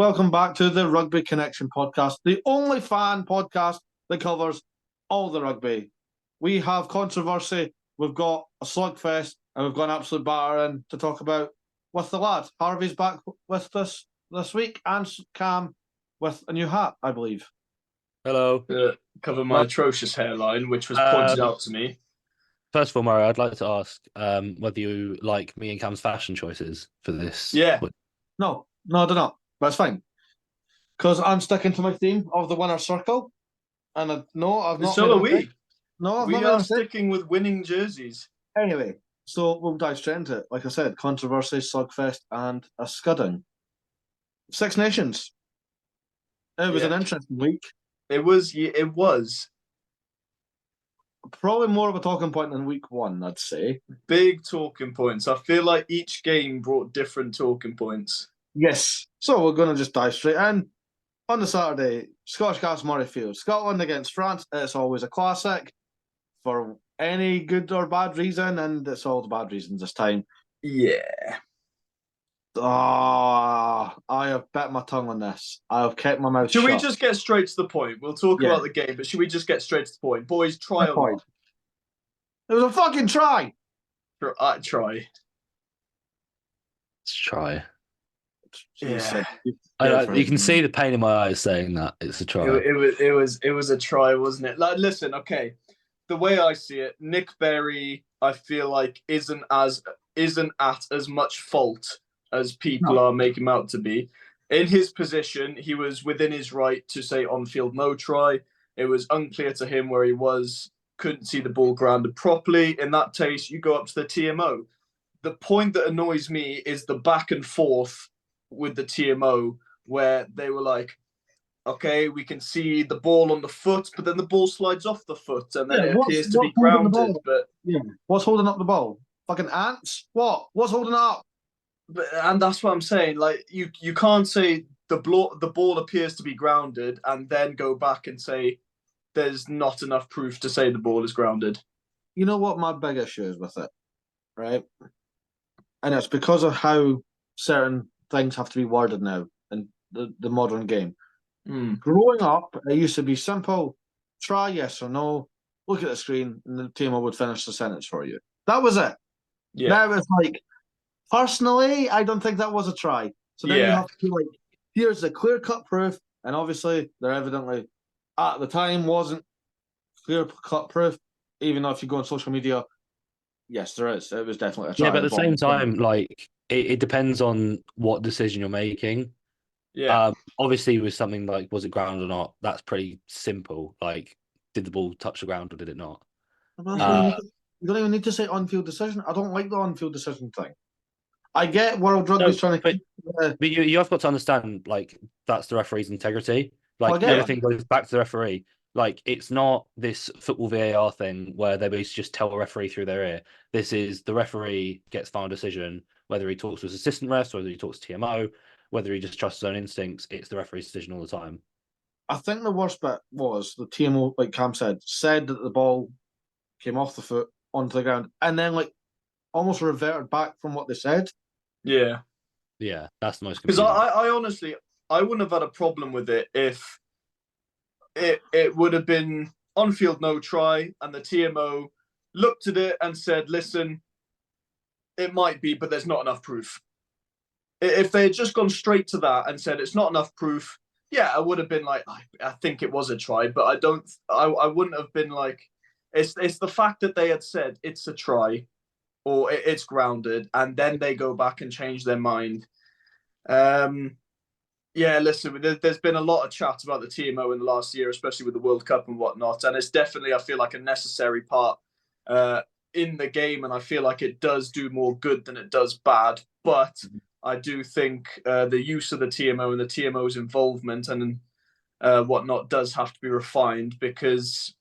welcome back to the Rugby Connection podcast, the only fan podcast that covers all the rugby. We have controversy, we've got a slugfest, and we've got an absolute battering to talk about with the lad. Harvey's back with us this week, and Cam with a new hat, I believe. Hello. Cover my atrocious hairline, which was pointed out to me. First of all, Mario, I'd like to ask whether you like me and Cam's fashion choices for this. Yeah. No, I do not. That's fine. Because I'm sticking to my theme of the winner's circle. And I've not. So are we. No, we are sticking with winning jerseys. Anyway, so we'll dive straight into it. Like I said, controversy, slugfest, and a scudding. Six Nations. It was an interesting week. It was. Probably more of a talking point than week one, I'd say. Big talking points. I feel like each game brought different talking points. Yes. So we're going to just dive straight in. On the Saturday, Scottish Gas Murrayfield. Scotland against France. It's always a classic for any good or bad reason, and it's all the bad reasons this time. Yeah. I have bit my tongue on this. I have kept my mouth shut. Should we just get straight to the point? We'll talk about the game, but should we just get straight to the point? Boys, try or not? It was a fucking try. Try. Let's try. Yeah. You can see the pain in my eyes saying that it's a try. It was a try, wasn't it? Like, listen, okay. The way I see it, Nick Berry, I feel like isn't at as much fault as people are making him out to be. In his position, he was within his right to say on field no try. It was unclear to him where he was, couldn't see the ball grounded properly. In that case, you go up to the TMO. The point that annoys me is the back and forth with the TMO, where they were like, okay, we can see the ball on the foot, but then the ball slides off the foot, and then it appears to be grounded. But what's holding up the ball? Fucking ants? What? What's holding it up? And that's what I'm saying. Like, you can't say the ball appears to be grounded and then go back and say there's not enough proof to say the ball is grounded. You know what my big issue is with it, right? And it's because of how certain things have to be worded now in the modern game. Growing up, it used to be simple: try yes or no, look at the screen, and the team would finish the sentence for you. That was it. Yeah. Now it's like, personally, I don't think that was a try. So then you have to be like, here's the clear-cut proof, and obviously there evidently, at the time, wasn't clear-cut proof, even though if you go on social media, yes, there is. It was definitely a try. Yeah, but at the same time, like, it depends on what decision you're making. Yeah. Obviously, with something like, was it ground or not, that's pretty simple. Like, did the ball touch the ground or did it not? You don't even need to say on-field decision. I don't like the on-field decision thing. I get World Rugby's trying to... But you have got to understand, like, that's the referee's integrity. Like, everything goes back to the referee. Like, it's not this football VAR thing where they basically just tell a referee through their ear. This is the referee gets final decision, whether he talks to his assistant refs, whether he talks to TMO, whether he just trusts his own instincts. It's the referee's decision all the time. I think the worst bit was the TMO, like Cam said that the ball came off the foot onto the ground and then, like, almost reverted back from what they said. Yeah. Yeah, that's the most confusing. Because I honestly, I wouldn't have had a problem with it if it would have been on-field no try and the TMO looked at it and said, listen, it might be, but there's not enough proof. If they had just gone straight to that and said it's not enough proof, I would have been like, I think it was a try, but I wouldn't have been like, it's the fact that they had said it's a try or it's grounded, and then they go back and change their mind. Listen, there's been a lot of chat about the TMO in the last year, especially with the World Cup and whatnot, and it's definitely, I feel like, a necessary part in the game, and I feel like it does do more good than it does bad, but I do think the use of the TMO and the TMO's involvement and whatnot does have to be refined, because,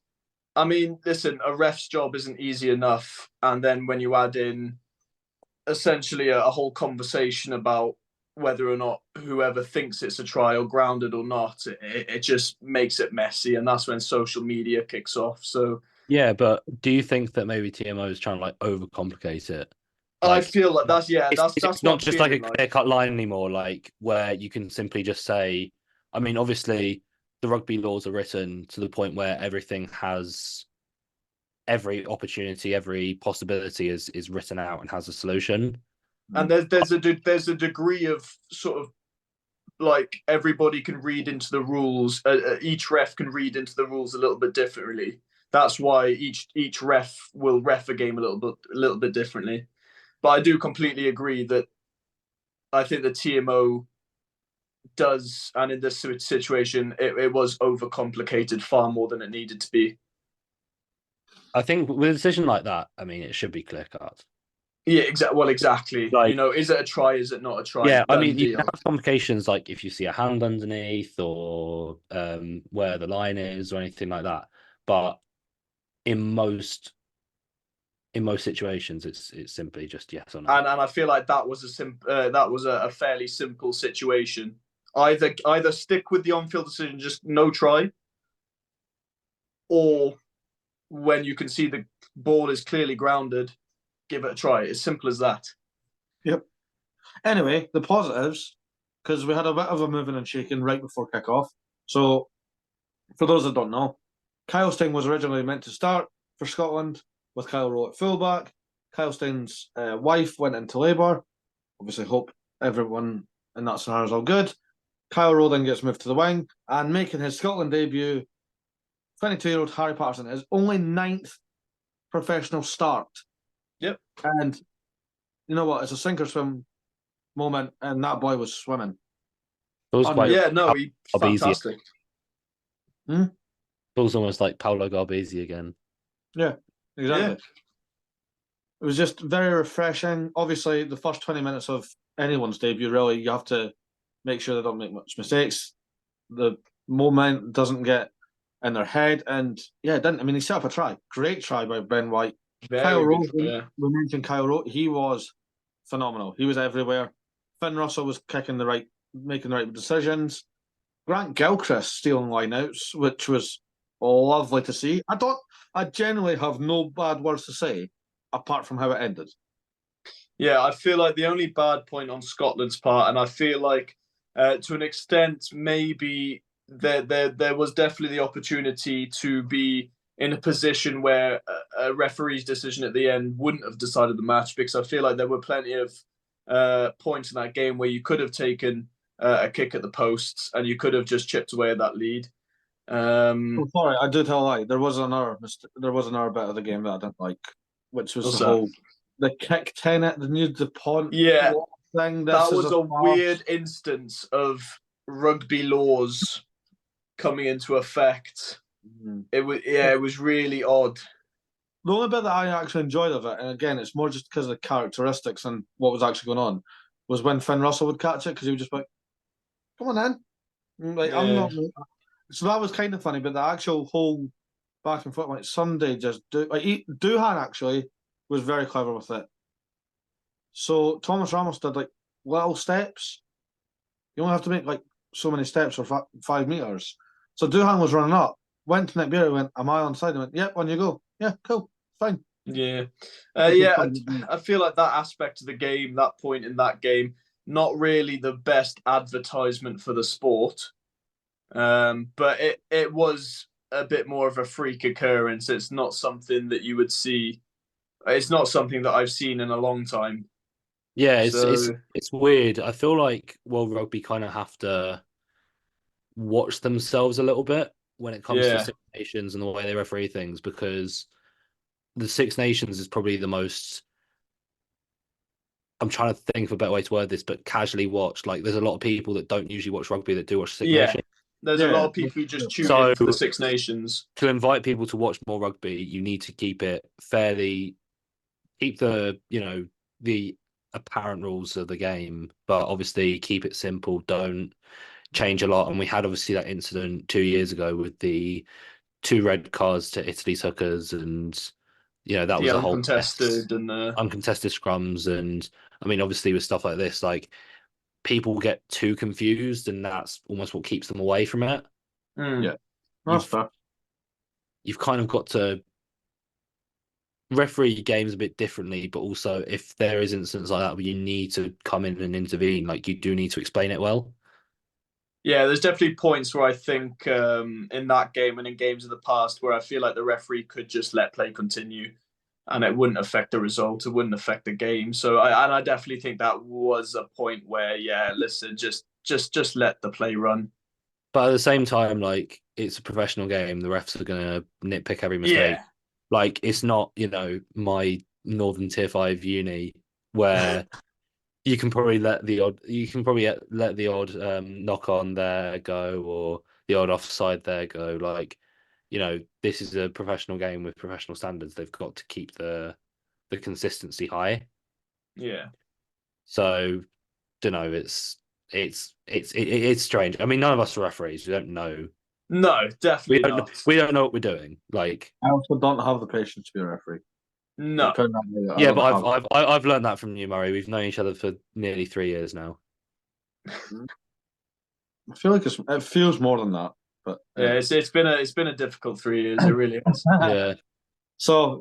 I mean, listen, a ref's job isn't easy enough, and then when you add in essentially a whole conversation about whether or not whoever thinks it's a try or grounded or not, it just makes it messy, and that's when social media kicks off. So yeah, but do you think that maybe TMO is trying to like overcomplicate it? I feel like that's it's what not I'm just like a feeling clear-cut line anymore, like where you can simply just say, I mean, obviously the rugby laws are written to the point where everything has every opportunity, every possibility is written out and has a solution. And there's a degree of sort of like everybody can read into the rules. Each ref can read into the rules a little bit differently. That's why each ref will ref a game a little bit differently. But I do completely agree that I think the TMO does, and in this situation, it was overcomplicated far more than it needed to be. I think with a decision like that, I mean, it should be clear cut. Yeah, exactly. Like, is it a try? Is it not a try? Yeah, I mean, you have complications like if you see a hand underneath or where the line is or anything like that. But in most situations, it's simply just yes or no. And I feel like that was a fairly simple situation. Either stick with the on-field decision, just no try, or when you can see the ball is clearly grounded, give it a try. As simple as that. Yep. Anyway, the positives, because we had a bit of a moving and shaking right before kickoff. So, for those that don't know, Kyle Stein was originally meant to start for Scotland with Kyle Rowe at fullback. Kyle Stein's wife went into labour. Obviously, hope everyone in that scenario is all good. Kyle Rowe then gets moved to the wing and making his Scotland debut, 22-year-old Harry Patterson, his only 9th professional start. Yep. And you know what? It's a sink or swim moment, and that boy was swimming. It was quite he fantastic. It was almost like Paolo Garbisi again. Yeah, exactly. Yeah. It was just very refreshing. Obviously, the first 20 minutes of anyone's debut, really, you have to make sure they don't make much mistakes. The moment doesn't get in their head, and yeah, it didn't. I mean, he set up a try. Great try by Ben White. Kyle Rowe, we mentioned Kyle Rowe. He was phenomenal. He was everywhere. Finn Russell was making the right decisions. Grant Gilchrist stealing lineouts, which was lovely to see. I genuinely have no bad words to say apart from how it ended. Yeah, I feel like the only bad point on Scotland's part, and I feel like to an extent maybe there was definitely the opportunity to be in a position where a referee's decision at the end wouldn't have decided the match, because I feel like there were plenty of points in that game where you could have taken a kick at the posts and you could have just chipped away at that lead. Sorry, I do tell a lie. There was another bit of the game that I didn't like, which was the kick 10 at the New DuPont thing. That was a weird instance of rugby laws coming into effect. It was really odd. The only bit that I actually enjoyed of it, and again, it's more just because of the characteristics and what was actually going on, was when Finn Russell would catch it, because he would just be like, come on in. Like, I'm not. So that was kind of funny, but the actual whole back and forth, like Sunday just Doohan actually was very clever with it. So Thomas Ramos did like little steps. You only have to make like so many steps for 5 meters. So Doohan was running up, went to Nick Beery, went, am I on side? And went, yep, on you go. Yeah, cool, fine. Yeah. I feel like that aspect of the game, that point in that game, not really the best advertisement for the sport. But it was a bit more of a freak occurrence. It's not something that you would see. It's not something that I've seen in a long time. Yeah, it's weird. I feel like World Rugby kind of have to watch themselves a little bit when it comes to Six Nations and the way they referee things, because the Six Nations is probably the most, I'm trying to think of a better way to word this, but casually watched. Like, there's a lot of people that don't usually watch rugby that do watch Six Nations. There's a lot of people who just tune in for the Six Nations. To invite people to watch more rugby, you need to keep the the apparent rules of the game, but obviously keep it simple. Don't change a lot. And we had obviously that incident 2 years ago with the 2 red cards to Italy's hookers, and that was a whole uncontested scrums. And I mean, obviously with stuff like this, like, people get too confused, and that's almost what keeps them away from it. Yeah, that's fair. You've kind of got to referee games a bit differently, but also if there is instances like that where you need to come in and intervene, like you do need to explain it well. Yeah, there's definitely points where I think in that game and in games of the past where I feel like the referee could just let play continue and it wouldn't affect the result, it wouldn't affect the game. So I definitely think that was a point where, yeah, listen, just let the play run. But at the same time, like it's a professional game, the refs are gonna nitpick every mistake. Yeah. Like it's not, my Northern Tier 5 uni where you can probably let the odd knock on there go or the odd offside there go. Like, this is a professional game with professional standards. They've got to keep the consistency high. Yeah. So, don't know. It's strange. I mean, none of us are referees. We don't know. No, definitely not. We don't know what we're doing. Like, I also don't have the patience to be a referee. No. Yeah, but I've learned that from you, Murray. We've known each other for nearly 3 years now. I feel like it feels more than that, but yeah, it's been a difficult 3 years. It really is. Yeah. So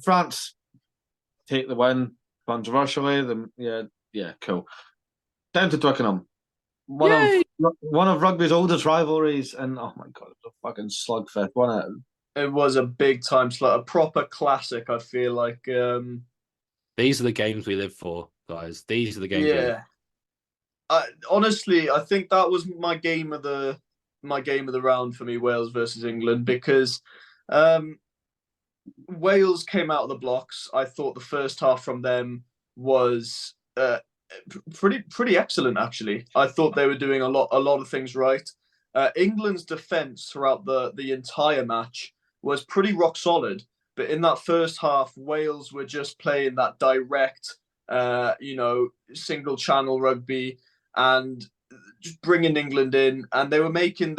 France take the win controversially. Cool. Down to Twickenham, one of rugby's oldest rivalries, and oh my god, it was a fucking slugfest, wasn't it? It was a big time slot, a proper classic. I feel like these are the games we live for, guys. These are the games. Yeah. Honestly, I think that was my game of the round for me, Wales versus England, because Wales came out of the blocks. I thought the first half from them was pretty excellent, actually. I thought they were doing a lot of things right. England's defense throughout the entire match was pretty rock solid, but in that first half, Wales were just playing that direct, single channel rugby and just bringing England in, and they were making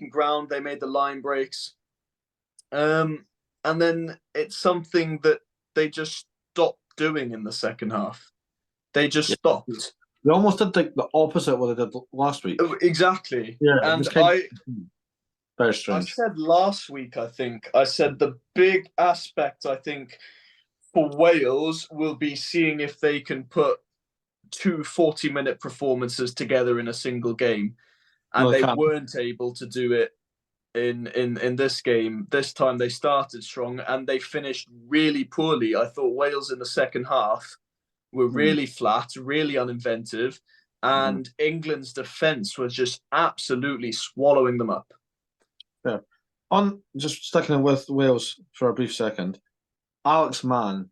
ground. They made the line breaks, and then it's something that they just stopped doing in the second half. They just stopped. They almost did the opposite of what they did last week. Exactly. Yeah, and very strange. I said last week, I said the big aspect, I think, for Wales will be seeing if they can put 2 40-minute performances together in a single game. And they weren't able to do it in this game. This time they started strong and they finished really poorly. I thought Wales in the second half were really flat, really uninventive, and England's defence was just absolutely swallowing them up. Yeah. On just sticking with Wales for a brief second, Alex Mann,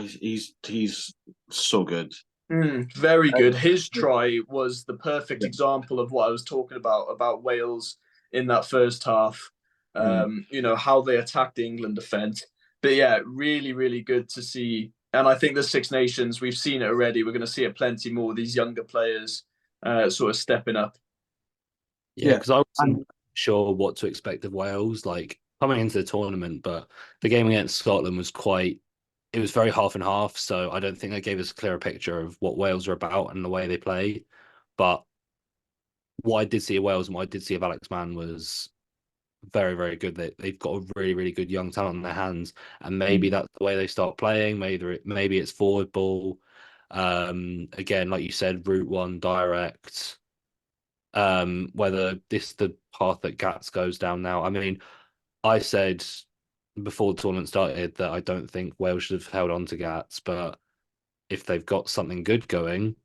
he's so good. Very good. His try was the perfect example of what I was talking about Wales in that first half. How they attacked the England defence. But yeah, really, really good to see. And I think the Six Nations, we've seen it already. We're going to see it plenty more. These younger players sort of stepping up. Yeah, because I wasn't sure what to expect of Wales, like coming into the tournament, but the game against Scotland was it was very half and half. So I don't think they gave us a clearer picture of what Wales are about and the way they play. But what I did see of Wales and what I did see of Alex Mann was very, very good. They've got a really, really good young talent on their hands, and maybe that's the way they start playing. Maybe it's forward ball. Again, like you said, route one direct. Whether this is the path that Gats goes down now. I mean, I said before the tournament started that I don't think Wales should have held on to Gats, but if they've got something good going,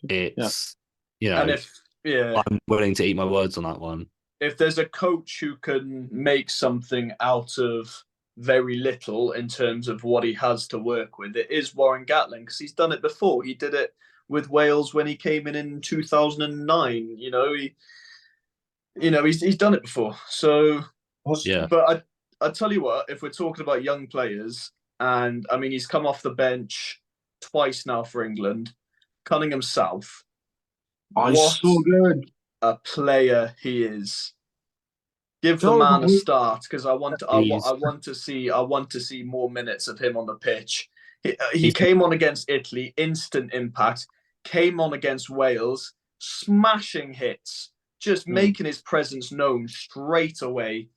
it's I'm willing to eat my words on that one. If there's a coach who can make something out of very little in terms of what he has to work with, it is Warren Gatland, because he's done it before. He did it with Wales when he came in 2009. He's done it before. So yeah. But I tell you what, if we're talking about young players, and I mean he's come off the bench twice now for England, Cunningham South. He's so good. A player he is. Give the man a start, because I want to see more minutes of him on the pitch. He came on against Italy, instant impact. Came on against Wales, smashing hits, just making his presence known straight away.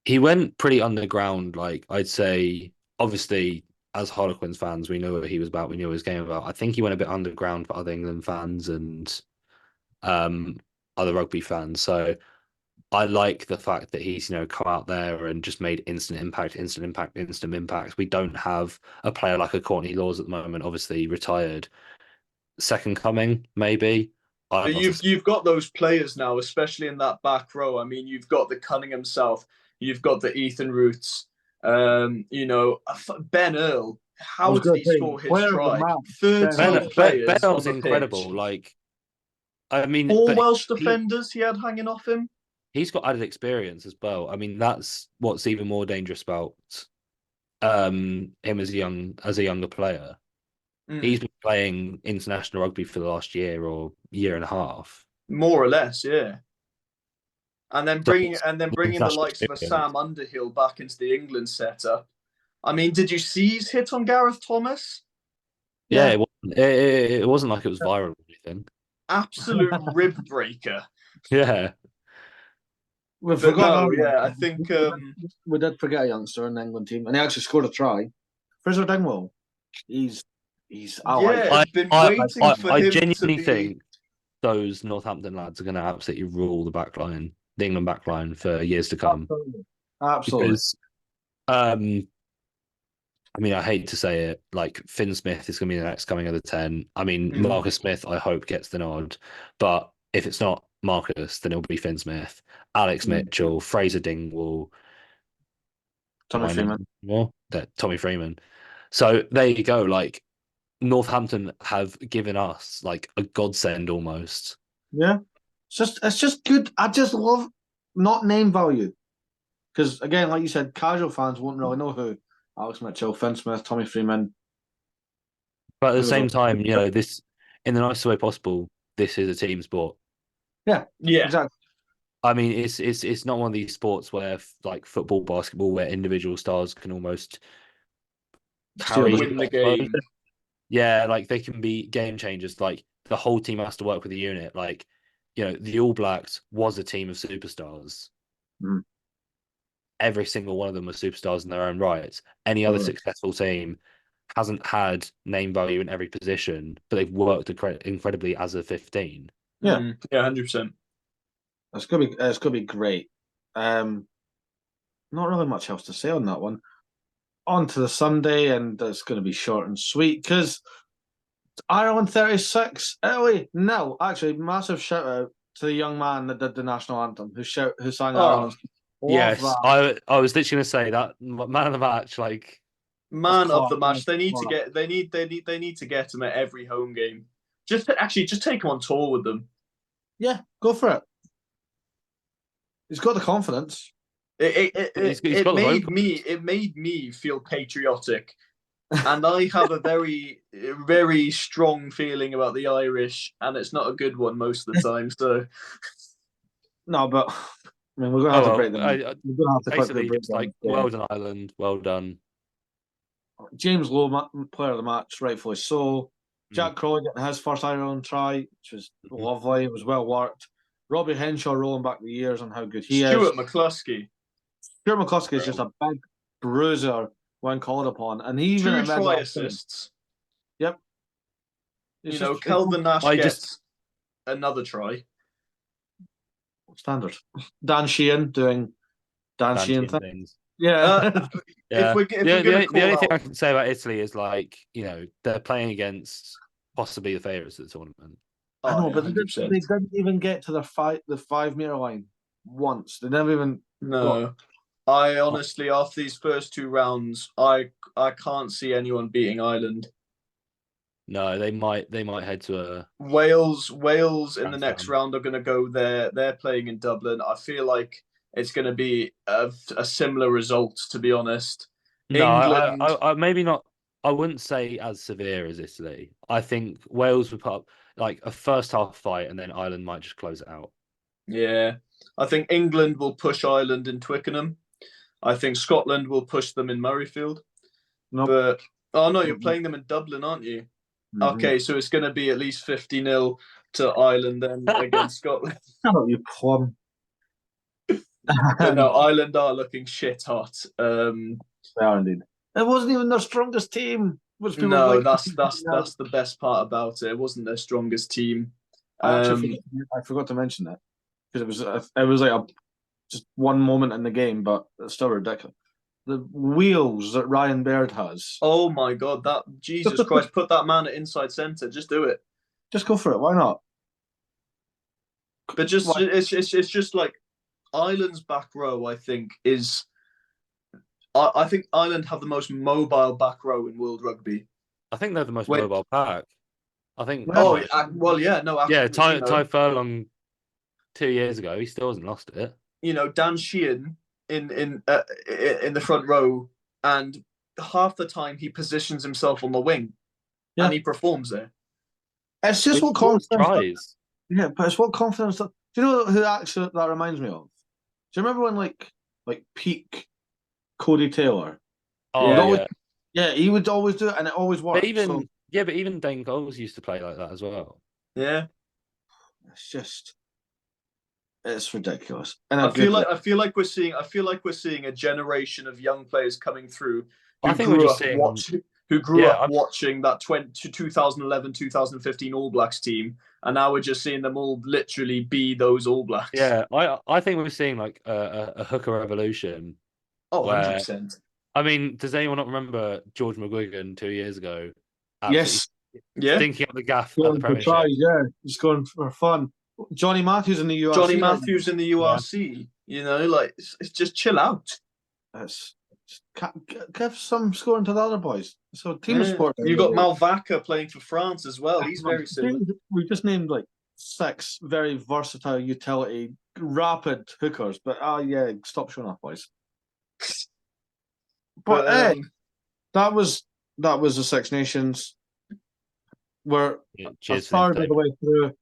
He went pretty underground, like I'd say obviously, as Harlequins fans, we know what he was about. We knew what his game about. I think he went a bit underground for other England fans and other rugby fans. So I like the fact that he's, come out there and just made instant impact, instant impact, instant impact. We don't have a player like a Courtney Laws at the moment, obviously retired. Second coming, maybe. But you've got those players now, especially in that back row. I mean, you've got the Cunningham South, you've got the Ethan Roots, Ben Earl. How did he score his try? 13 players. Ben Earl's incredible. Pitch. Like, I mean, 4 Welsh defenders he had hanging off him. He's got added experience as well. I mean, that's what's even more dangerous about him as a younger player. He's been playing international rugby for the last year or year and a half, more or less, yeah. And then bringing the likes of a Sam Underhill back into the England setup. I mean, did you see his hit on Gareth Thomas? Yeah, it wasn't like it was viral or anything. Absolute rib breaker. Yeah. We forgot. I think we did forget a youngster in the England team, and he actually scored a try. Fraser Dingwall. I genuinely think those Northampton lads are going to absolutely rule the England backline for years to come. Absolutely. Because, I mean, I hate to say it, like Finn Smith is going to be the next coming of the 10. I mean, Marcus Smith, I hope, gets the nod. But if it's not Marcus, then it'll be Finn Smith, Alex Mitchell, Fraser Dingwall, Tommy Freeman. So there you go. Like, Northampton have given us like a godsend almost. Yeah, it's just good. I just love not name value because again, like you said, casual fans won't really know who Alex Mitchell, Finn Smith, Tommy Freeman. But at the same time, this in the nicest way possible. This is a team sport. Yeah, exactly. I mean, it's not one of these sports where like football, basketball, where individual stars can almost win the game. Yeah, like they can be game changers. Like the whole team has to work with a unit. Like, the All Blacks was a team of superstars. Every single one of them was superstars in their own rights. Any other successful team hasn't had name value in every position, but they've worked incredibly as a 15. Yeah, 100%. It's gonna be great. Not really much else to say on that one. On to the Sunday, and it's going to be short and sweet because Ireland 36, Italy 0. Actually, massive shout out to the young man that did the national anthem who sang Ireland's. Yes, I was literally going to say that man of the match, like man of the match. They need to get him at every home game. Just take him on tour with them. Yeah, go for it. He's got the confidence. It made me feel patriotic, and I have a very, very strong feeling about the Irish, and it's not a good one most of the time. So, no, but I mean, we're gonna have to break them. We're gonna have to basically just like, well done, Ireland, well done. James Lowe, player of the match, rightfully so. Jack Crowley getting his first Ireland try, which was lovely. It was well worked. Robbie Henshaw rolling back the years on how good he is. Stuart McCluskey is just a big bruiser when called upon, and he even 2 try assists. Yep. Kelvin Nash gets another try. Standard. Dan Sheehan doing Dan Sheehan things. Yeah. The only thing I can say about Italy is like, they're playing against possibly the favourites of the tournament. I know, but they didn't even get to the 5 metre line once. They never even. No, I honestly, after these first 2 rounds, I can't see anyone beating Ireland. No, they might head to a Wales in the next round are going to go there. They're playing in Dublin. I feel like it's going to be a similar result, to be honest. No, I maybe not. I wouldn't say as severe as Italy. I think Wales would put up like a first half fight, and then Ireland might just close it out. Yeah, I think England will push Ireland in Twickenham. I think Scotland will push them in Murrayfield. But you're playing them in Dublin, aren't you? Okay, so it's going to be at least 50-0 to Ireland then against Scotland. Oh, you plum. But no, Ireland are looking shit hot. They are indeed. It wasn't even their strongest team. Which people No, like. that's the best part about it. It wasn't their strongest team. I forgot to mention that because it was like just one moment in the game, but it's still ridiculous. The wheels that Ryan Baird has. Oh my God! That Jesus Christ! Put that man at inside centre. Just do it. Just go for it. Why not? But it's just like Ireland's back row. I think is. I think Ireland have the most mobile back row in world rugby. I think they're the most mobile pack. I think. Oh well, yeah, no, yeah. Ty Furlong 2 years ago, he still hasn't lost it. You know, Dan Sheehan in the front row, and half the time he positions himself on the wing, and he performs there. It's just what confidence tries. Yeah, but it's what confidence. Do you know who actually that reminds me of? Do you remember when like peak Cody Taylor? Oh yeah, he would always do it, and it always worked. But even Dane Coles used to play like that as well. Yeah, it's ridiculous. And I feel like we're seeing a generation of young players coming through who grew up watching that 2011, 2015 All Blacks team, and now we're just seeing them all literally be those All Blacks. Yeah, I think we're seeing like a hooker revolution. Oh, 100%. I mean, does anyone not remember George McGuigan 2 years ago? Yes. Yeah. Stinking up the gaff at the Premiership. Yeah, just going for fun. Johnny Matthews in the URC. Johnny Matthews in the URC. Yeah. You know, like it's just chill out. Give some scoring to the other boys. So team sport. You got Malvaca playing for France as well. He's very similar. We just named like 6 very versatile, utility, rapid hookers. But yeah, stop showing off, boys. But that was the Six Nations. We're a third of the way through.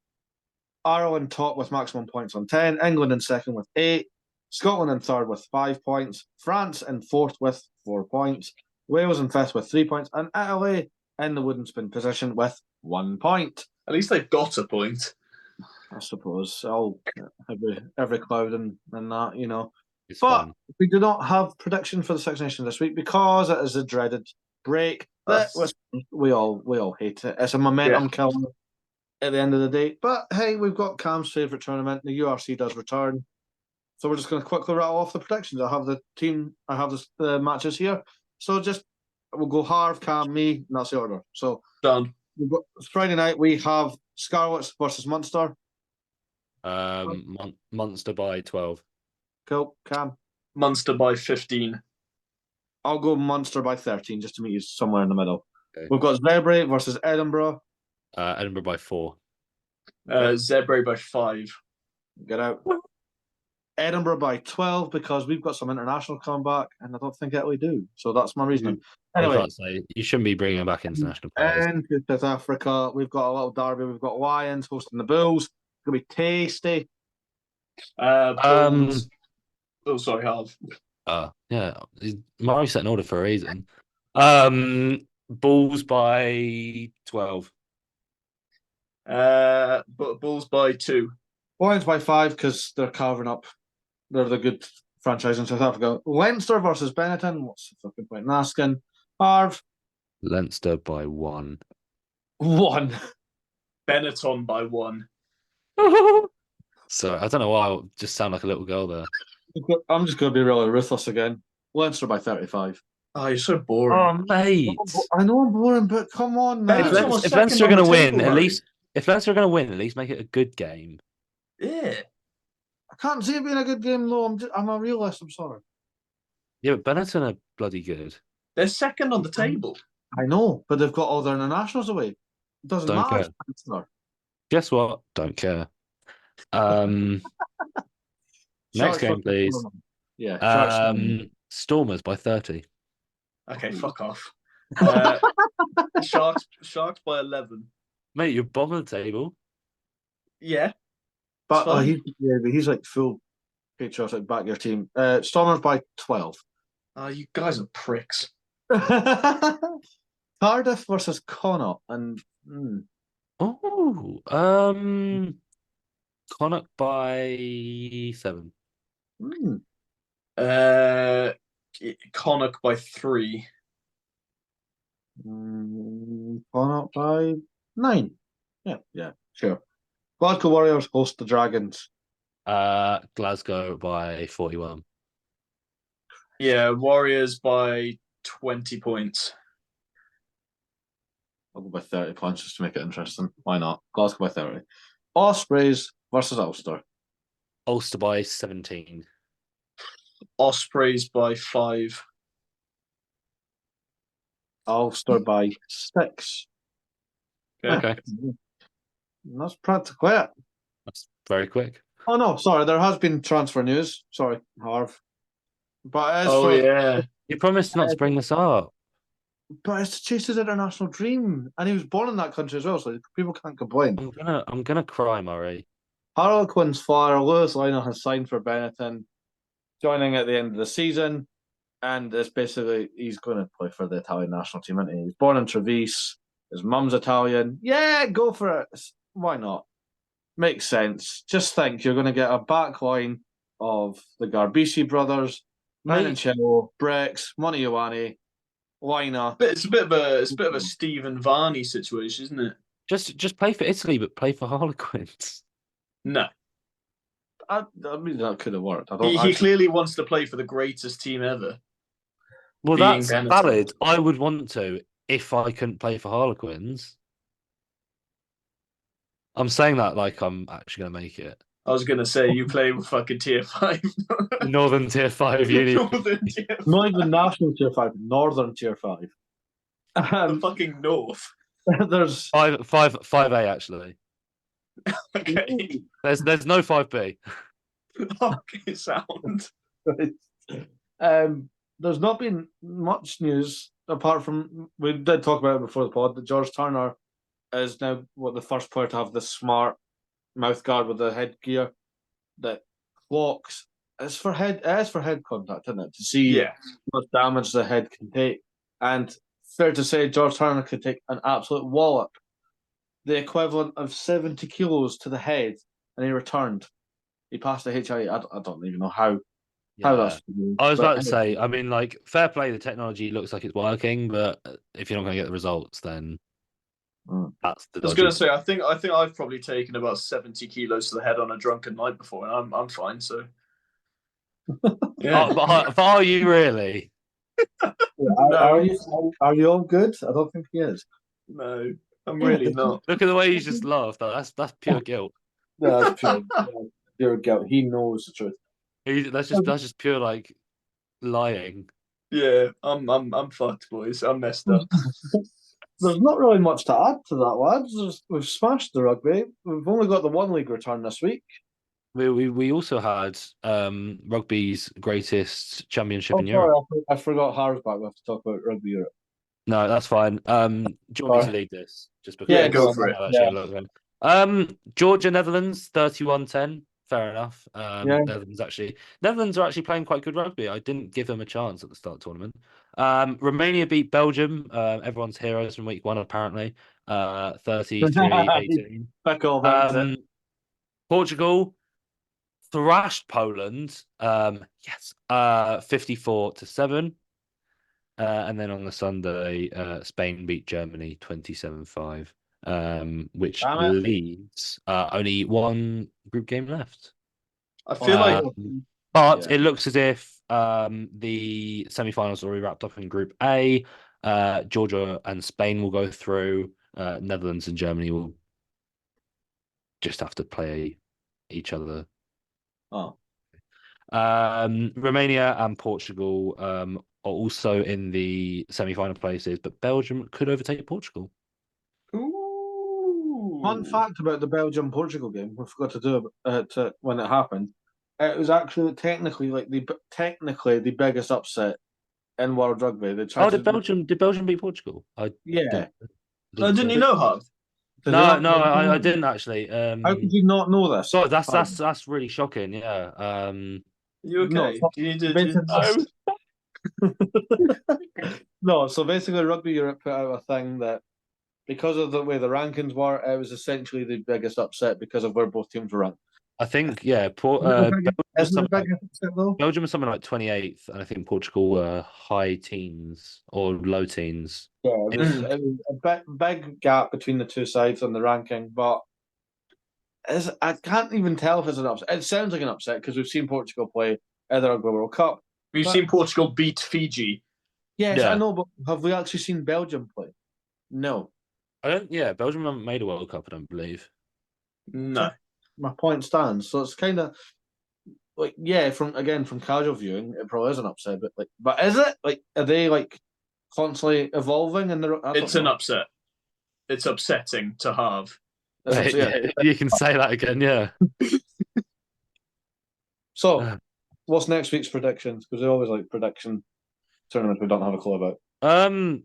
Ireland top with maximum points on 10. England in second with 8. Scotland in third with 5 points. France in fourth with 4 points. Wales in fifth with 3 points. And Italy in the wooden spoon position with 1 point. At least they've got a point. I suppose. Every cloud and that, you know. It's but fun. We do not have prediction for the Six Nations this week because it is a dreaded break. We all hate it. It's a momentum killer at the end of the day. But hey, we've got Cam's favourite tournament. The URC does return. So we're just going to quickly rattle off the predictions. I have the matches here. So we'll go Harv, Cam, me, and that's the order. So done. Friday night we have Scarlets versus Munster. Munster by 12. Cool. Cam? Munster by 15. I'll go Munster by 13 just to meet you somewhere in the middle. Okay. We've got Zebre versus Edinburgh. Edinburgh by 4. Zebre by 5. Get out. Edinburgh by 12 because we've got some international comeback and I don't think Italy do. So that's my reasoning. Anyway, you shouldn't be bringing back international players. And to South Africa, we've got a little derby. We've got Lions hosting the Bulls. It's going to be tasty. Bulls. Oh, sorry, Harv. Yeah, Murray set an order for a reason. Bulls by 12. Bulls by 2. Lions by 5 because they're carving up. They're the good franchise in South Africa. Leinster versus Benetton. What's the fucking point in asking? Harv. Leinster by 1. 1. Benetton by 1. So I don't know why I just sound like a little girl there. I'm just going to be really ruthless again. Leinster by 35. Oh, you're so boring. Oh, mate. I know I'm boring, but come on, man. If Leinster are going to win, at least make it a good game. Yeah. I can't see it being a good game, though. I'm a realist. I'm sorry. Yeah, but Benetton are bloody good. They're second on the table. I know, but they've got all their internationals away. It doesn't matter. Guess what? Don't care. Next game, please. Yeah. Stormers by 30. Okay, fuck off. Sharks by 11. Mate, you're bottom of the table. Yeah. But he's like full patriotic back your team. Stormers by 12. You guys are pricks. Cardiff versus Connacht and Connacht by 7. Connacht by 3. gone up by 9. Yeah, sure. Glasgow Warriors host the Dragons. Glasgow by 41. Yeah, Warriors by 20 points. I'll go by 30 points just to make it interesting. Why not? Glasgow by 30. Ospreys versus Ulster. Ulster by 17. Ospreys by 5. Ulster by 6. Okay. That's practically it. That's very quick. Oh, no, sorry. There has been transfer news. Sorry, Harv. But yeah. You promised not to bring this up. But it's to chase his international dream. And he was born in that country as well, so people can't complain. I'm gonna cry, Murray. Harlequins flyer Lewis Liner has signed for Benetton, joining at the end of the season. And it's basically, he's going to play for the Italian national team, isn't he? He's born in Treviso. His mum's Italian. Yeah, go for it. Why not? Makes sense. Just think you're going to get a back line of the Garbisi brothers, Menincello, Brex, Monty Ioane, Lina. It's a bit of a Stephen Varney situation, isn't it? Just play for Italy, but play for Harlequins. No. I mean, that could have worked. He clearly wants to play for the greatest team ever. Well, that's valid. I would want to if I couldn't play for Harlequins. I'm saying that like I'm actually going to make it. I was going to say, you play with fucking Tier 5. Northern Tier 5 uni. Not even National Tier 5, Northern Tier 5. The fucking North. There's 5A actually. Okay. There's no 5B. Okay, sound. There's not been much news apart from, we did talk about it before the pod, that George Turner is now the first player to have the smart mouth guard with the headgear that clocks. It is for head contact, isn't it? To see how much damage the head can take. And fair to say, George Turner could take an absolute wallop, the equivalent of 70 kilos to the head, and he returned. He passed the HIE. I don't even know how that's. I was about to say, I mean, like, fair play, the technology looks like it's working, but if you're not going to get the results, then that's the. I was going to say, I think I've probably taken about 70 kilos to the head on a drunken night before, and I'm fine. So, yeah. But are you really? Are you all good? I don't think he is. No, I'm really not. Look at the way he's just laughed. That's pure guilt. No, that's pure guilt. He knows the truth. That's just pure like lying. Yeah, I'm fucked, boys. I'm messed up. There's not really much to add to that, lads. We've smashed the rugby. We've only got the one league return this week. We also had rugby's greatest championship in Europe. I forgot Har's back. We have to talk about Rugby Europe. No, that's fine. Do you want me to lead this? Just because go for it. Georgia, Netherlands, 31-10. Fair enough. Netherlands are actually playing quite good rugby. I didn't give them a chance at the start of the tournament. Romania beat Belgium. Everyone's heroes from week 1, apparently. 33-18. Portugal thrashed Poland. 54-7. And then on the Sunday, Spain beat Germany 27-5. Which leaves only one group game left. I feel but it looks as if the semi-finals are already wrapped up in Group A. Georgia and Spain will go through. Netherlands and Germany will just have to play each other. Romania and Portugal are also in the semi-final places, but Belgium could overtake Portugal. Fun fact about the Belgium-Portugal game, we forgot to do it when it happened. It was actually technically the biggest upset in World Rugby. Did Belgium beat Portugal? Didn't you know, Hub? No, I didn't actually. How could you not know this? So that's really shocking. Yeah. You okay? No. So basically, Rugby Europe put out a thing that, because of the way the rankings were, it was essentially the biggest upset because of where both teams were ranked. I think, yeah, Belgium was something like 28th, and I think Portugal were high teens or low teens. Yeah, it was a big gap between the two sides on the ranking, but I can't even tell if it's an upset. It sounds like an upset because we've seen Portugal play at the Rugby World Cup. We've seen Portugal beat Fiji. Yes, I know, but have we actually seen Belgium play? No. I don't. Yeah, Belgium haven't made a World Cup, I don't believe. No. My point stands. So it's kind of like, yeah, from casual viewing, it probably is an upset, but is it? Like, are they like constantly evolving? And it's an upset. It's upsetting to have. You can say that again, yeah. So, what's next week's predictions? Because they always like prediction tournaments we don't have a clue about.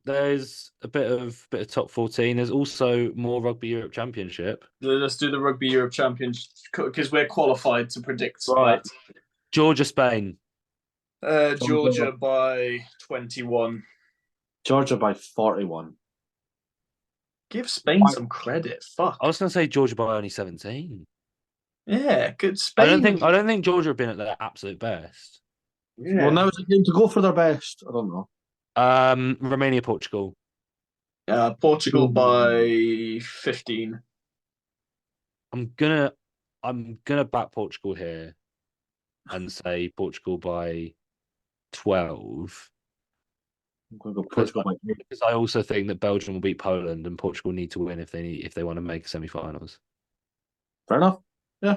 There's a bit of top 14. There's also more Rugby Europe Championship. Let's do the Rugby Europe Championship because we're qualified to predict. Right. Georgia, Spain. Georgia by 21. Georgia by 41. Give Spain some credit. Fuck. I was going to say Georgia by only 17. Yeah, good. Spain. I don't think Georgia have been at their absolute best. Yeah. Well, now it's a game to go for their best. I don't know. Romania, Portugal. Portugal by 15. I'm gonna back Portugal here and say Portugal by 12. I'm going to go Portugal by 8. Because I also think that Belgium will beat Poland and Portugal need to win if they want to make semi-finals. Fair enough. Yeah.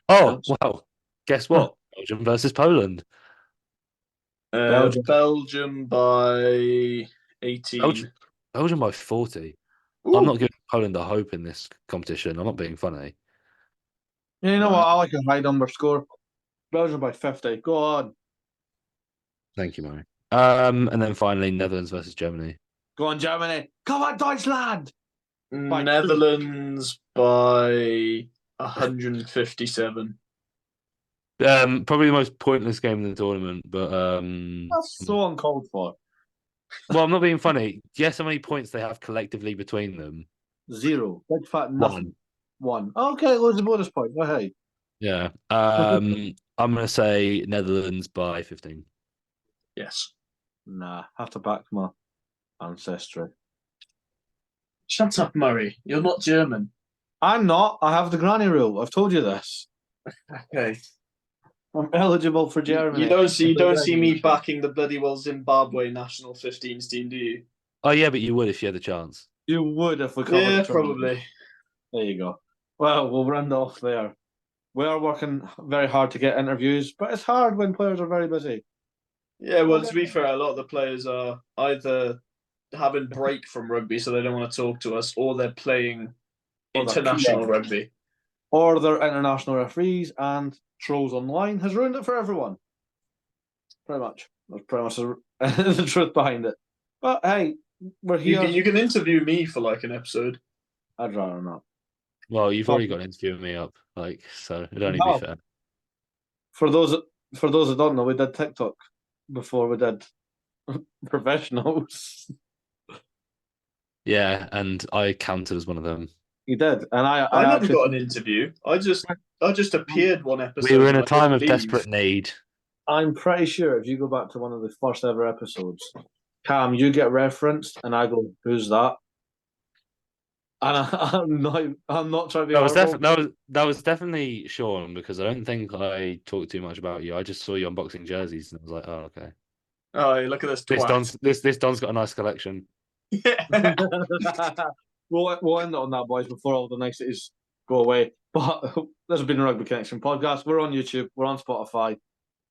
Well, guess what? Belgium versus Poland. Belgium by 18. Belgium by 40. Ooh. I'm not giving Poland a hope in this competition. I'm not being funny. Yeah, you know what? I like a high number score. Belgium by 50. Go on. Thank you, Murray. And then finally, Netherlands versus Germany. Go on, Germany. Come on, Deutschland. Netherlands by 157. Probably the most pointless game in the tournament, but that's so uncalled for. Well, I'm not being funny. Guess how many points they have collectively between them? 0. Big fat nothing. 1. Okay, loads of bonus points. Oh, hey. Yeah. I'm gonna say Netherlands by 15. Yes. Nah, have to back my ancestry. Shut up, Murray. You're not German. I'm not. I have the granny rule. I've told you this. Okay. I'm eligible for Germany. You don't see me backing the bloody Zimbabwe national 15s team, do you? Oh yeah, but you would if you had the chance. You would if we covered. Yeah, probably. There you go. Well, we'll round off there. We are working very hard to get interviews, but it's hard when players are very busy. Yeah, well, to be fair, a lot of the players are either having break from rugby, so they don't want to talk to us, or they're playing international rugby. Or they're international referees, and trolls online has ruined it for everyone. Pretty much. That's pretty much the truth behind it. But hey, we're here. You can interview me for like an episode. I'd rather not. Well, you've already got an interview with me up, so it'd only be fair. For those that don't know, we did TikTok before we did professionals. Yeah, and I counted as one of them. You did, and I never actually got an interview. I just appeared one episode. We were in a time of desperate need. I'm pretty sure if you go back to one of the first ever episodes, Cam, you get referenced, and I go, "Who's that?" And I'm not trying to be. That was definitely Sean, because I don't think I talked too much about you. I just saw you unboxing jerseys, and I was like, "Oh, okay." Oh, look at this. This Don's got a nice collection. Yeah. We'll end it on that, boys, before all the niceties go away. But this has been a Rugby Connection podcast. We're on YouTube. We're on Spotify.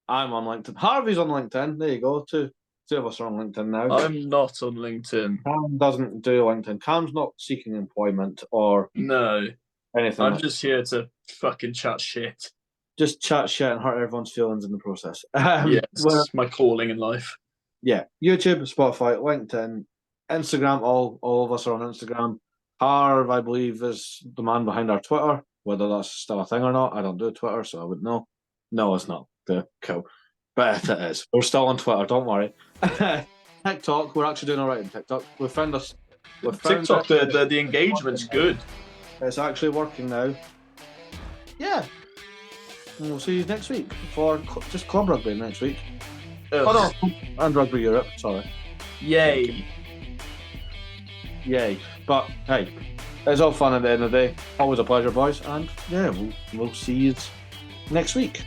I'm on LinkedIn. Harvey's on LinkedIn. There you go. Two of us are on LinkedIn now. I'm not on LinkedIn. Cam doesn't do LinkedIn. Cam's not seeking employment or anything. I'm just here to fucking chat shit. Just chat shit and hurt everyone's feelings in the process. It's my calling in life. Yeah. YouTube, Spotify, LinkedIn, Instagram. All of us are on Instagram. Harv, I believe, is the man behind our Twitter. Whether that's still a thing or not, I don't do Twitter, so I would know. No, it's not. Cool. But it is. We're still on Twitter, don't worry. TikTok, we're actually doing all right in TikTok. We found TikTok, the engagement's good. It's actually working now. Yeah. And we'll see you next week for just club rugby next week. Ugh. Oh no, and Rugby Europe. Sorry. Yay. But hey, it's all fun at the end of the day. Always a pleasure, boys. And yeah, we'll see you next week.